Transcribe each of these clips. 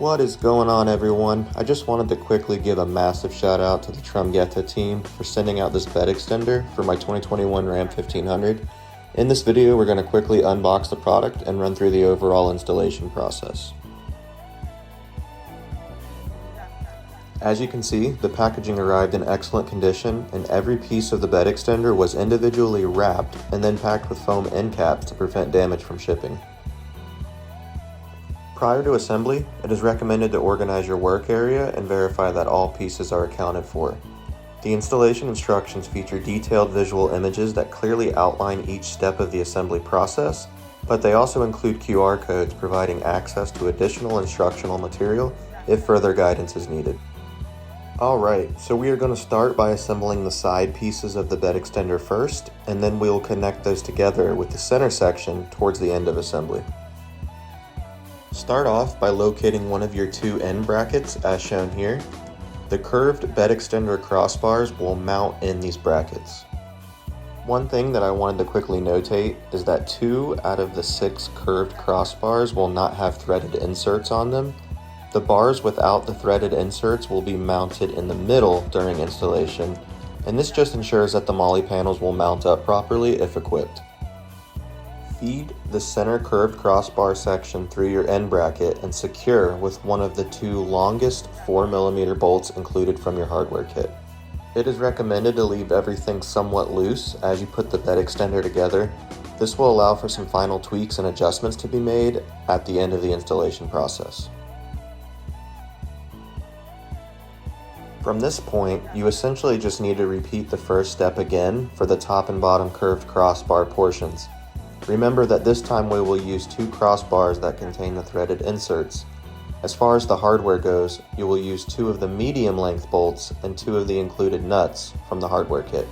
What is going on, everyone? I just wanted to quickly give a massive shout out to the TRUMGETA team for sending out this bed extender for my 2021 Ram 1500. In this video, we're going to quickly unbox the product and run through the overall installation process. As you can see, the packaging arrived in excellent condition, and every piece of the bed extender was individually wrapped and then packed with foam end caps to prevent damage from shipping. Prior to assembly, it is recommended to organize your work area and verify that all pieces are accounted for. The installation instructions feature detailed visual images that clearly outline each step of the assembly process, but they also include QR codes providing access to additional instructional material if further guidance is needed. Alright, so we are going to start by assembling the side pieces of the bed extender first, and then we will connect those together with the center section towards the end of assembly. Start off by locating one of your two end brackets as shown here. The curved bed extender crossbars will mount in these brackets. One thing that I wanted to quickly notate is that 2 out of the 6 curved crossbars will not have threaded inserts on them. The bars without the threaded inserts will be mounted in the middle during installation, and this just ensures that the MOLLE panels will mount up properly if equipped. Feed the center curved crossbar section through your end bracket and secure with one of the 2 longest 4mm bolts included from your hardware kit. It is recommended to leave everything somewhat loose as you put the bed extender together. This will allow for some final tweaks and adjustments to be made at the end of the installation process. From this point, you essentially just need to repeat the first step again for the top and bottom curved crossbar portions. Remember that this time we will use 2 crossbars that contain the threaded inserts. As far as the hardware goes, you will use 2 of the medium length bolts and 2 of the included nuts from the hardware kit.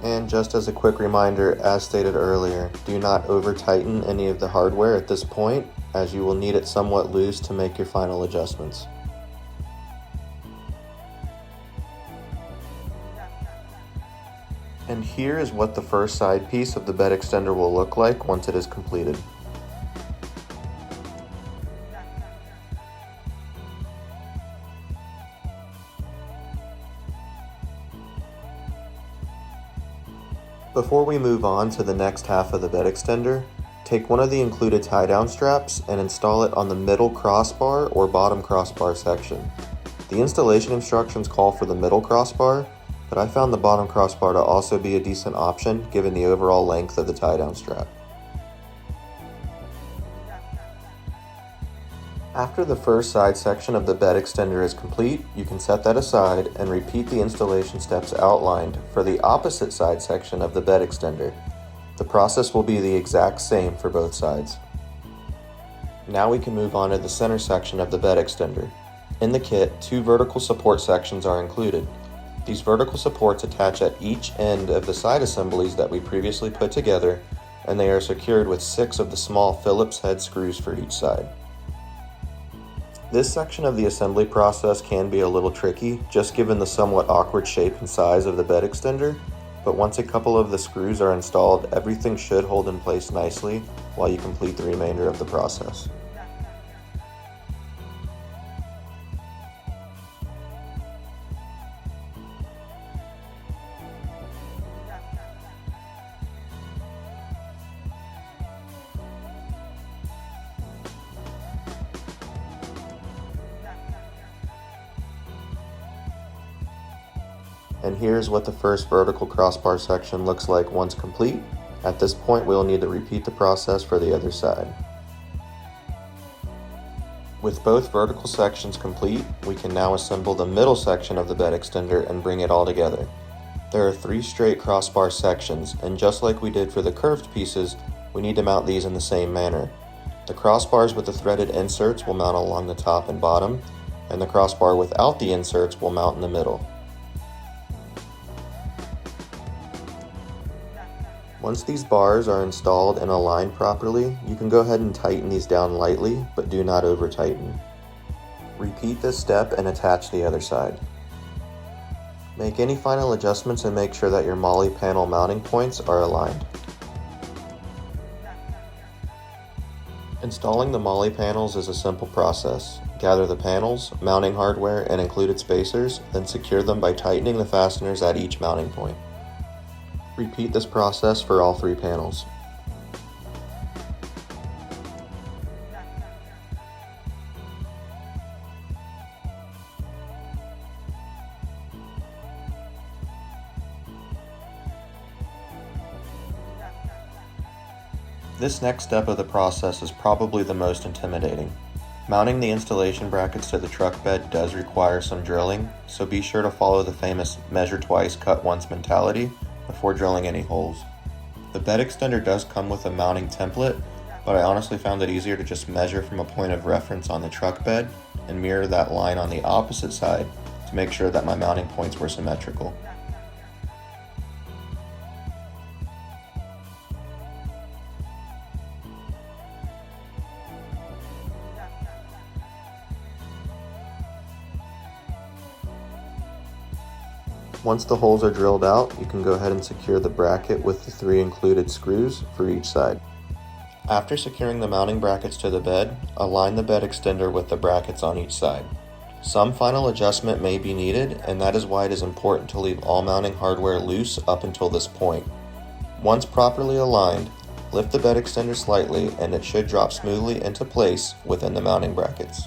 And just as a quick reminder, as stated earlier, do not over tighten any of the hardware at this point, as you will need it somewhat loose to make your final adjustments. And here is what the first side piece of the bed extender will look like once it is completed. Before we move on to the next half of the bed extender, take one of the included tie-down straps and install it on the middle crossbar or bottom crossbar section. The installation instructions call for the middle crossbar, but I found the bottom crossbar to also be a decent option given the overall length of the tie-down strap. After the first side section of the bed extender is complete, you can set that aside and repeat the installation steps outlined for the opposite side section of the bed extender. The process will be the exact same for both sides. Now we can move on to the center section of the bed extender. In the kit, 2 vertical support sections are included. These vertical supports attach at each end of the side assemblies that we previously put together, and they are secured with 6 of the small Phillips head screws for each side. This section of the assembly process can be a little tricky, just given the somewhat awkward shape and size of the bed extender, but once a couple of the screws are installed, everything should hold in place nicely while you complete the remainder of the process. And here's what the first vertical crossbar section looks like once complete. At this point, we'll need to repeat the process for the other side. With both vertical sections complete, we can now assemble the middle section of the bed extender and bring it all together. There are 3 straight crossbar sections, and just like we did for the curved pieces, we need to mount these in the same manner. The crossbars with the threaded inserts will mount along the top and bottom, and the crossbar without the inserts will mount in the middle. Once these bars are installed and aligned properly, you can go ahead and tighten these down lightly, but do not over tighten. Repeat this step and attach the other side. Make any final adjustments and make sure that your MOLLE panel mounting points are aligned. Installing the MOLLE panels is a simple process. Gather the panels, mounting hardware, and included spacers, then secure them by tightening the fasteners at each mounting point. Repeat this process for all 3 panels. This next step of the process is probably the most intimidating. Mounting the installation brackets to the truck bed does require some drilling, so be sure to follow the famous measure twice, cut once mentality before drilling any holes. The bed extender does come with a mounting template, but I honestly found it easier to just measure from a point of reference on the truck bed and mirror that line on the opposite side to make sure that my mounting points were symmetrical. Once the holes are drilled out, you can go ahead and secure the bracket with the 3 included screws for each side. After securing the mounting brackets to the bed, align the bed extender with the brackets on each side. Some final adjustment may be needed, and that is why it is important to leave all mounting hardware loose up until this point. Once properly aligned, lift the bed extender slightly and it should drop smoothly into place within the mounting brackets.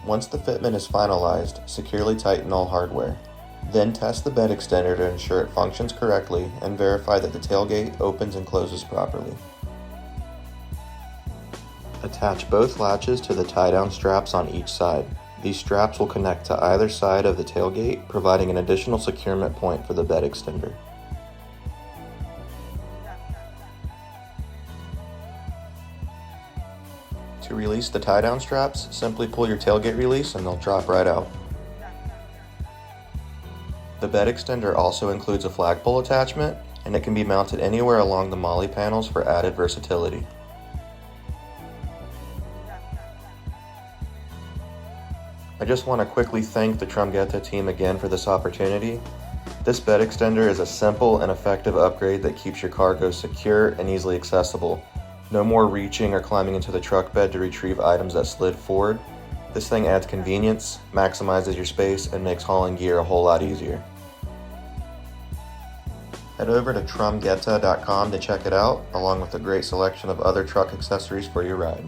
Once the fitment is finalized, securely tighten all hardware. Then test the bed extender to ensure it functions correctly and verify that the tailgate opens and closes properly. Attach both latches to the tie-down straps on each side. These straps will connect to either side of the tailgate, providing an additional securement point for the bed extender. To release the tie-down straps, simply pull your tailgate release and they'll drop right out. The bed extender also includes a flagpole attachment, and it can be mounted anywhere along the MOLLE panels for added versatility. I just want to quickly thank the TRUMGETA team again for this opportunity. This bed extender is a simple and effective upgrade that keeps your cargo secure and easily accessible. No more reaching or climbing into the truck bed to retrieve items that slid forward. This thing adds convenience, maximizes your space, and makes hauling gear a whole lot easier. Head over to TRUMGETA.com to check it out, along with a great selection of other truck accessories for your ride.